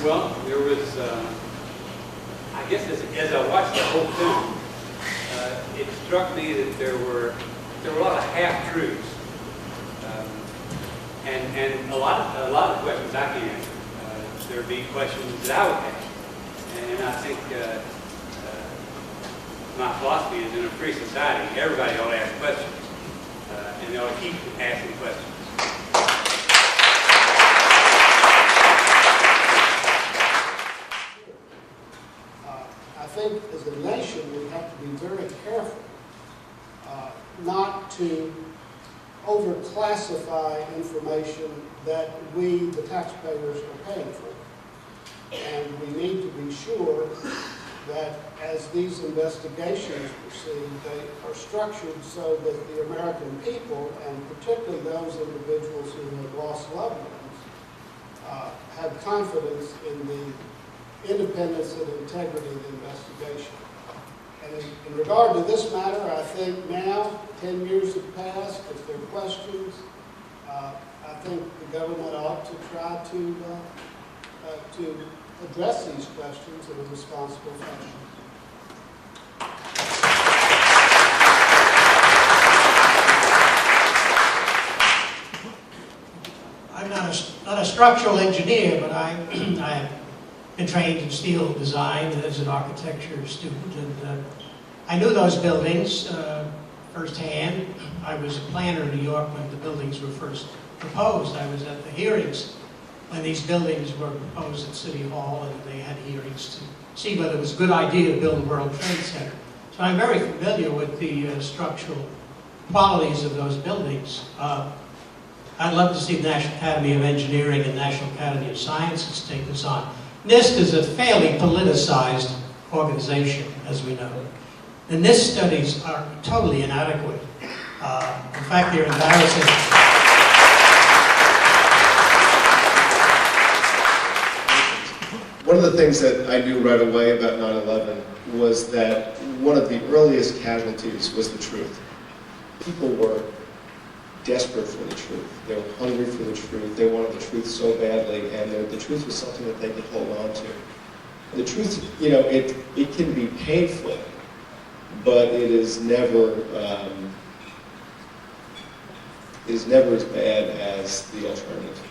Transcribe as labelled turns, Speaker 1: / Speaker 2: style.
Speaker 1: Well, there was, I guess as I watched the whole film, it struck me that there were a lot of half-truths, and a lot of questions I can answer. There would be questions that I would ask, and I think my philosophy is in a free society, everybody ought to ask questions, and they ought to keep asking questions.
Speaker 2: I think as a nation we have to be very careful not to overclassify information that we, the taxpayers, are paying for. And we need to be sure that as these investigations proceed, they are structured so that the American people, and particularly those individuals who have lost loved ones, have confidence in the independence and integrity of the investigation. And in regard to this matter, I think now, 10 years have passed, if there are questions, I think the government ought to try to address these questions in a responsible fashion.
Speaker 3: I'm not a structural engineer, but I've been trained in steel design as an architecture student, and I knew those buildings firsthand. I was a planner in New York when the buildings were first proposed. I was at the hearings when these buildings were proposed at City Hall, and they had hearings to see whether it was a good idea to build a World Trade Center. So I'm very familiar with the structural qualities of those buildings. I'd love to see the National Academy of Engineering and National Academy of Sciences take this on. NIST is a fairly politicized organization, as we know. The NIST studies are totally inadequate. In fact, they're embarrassing.
Speaker 4: One of the things that I knew right away about 9/11 was that one of the earliest casualties was the truth. People were desperate for the truth. They were hungry for the truth. They wanted the truth so badly, and the truth was something that they could hold on to. And the truth, you know, it can be painful, but it is never as bad as the alternative.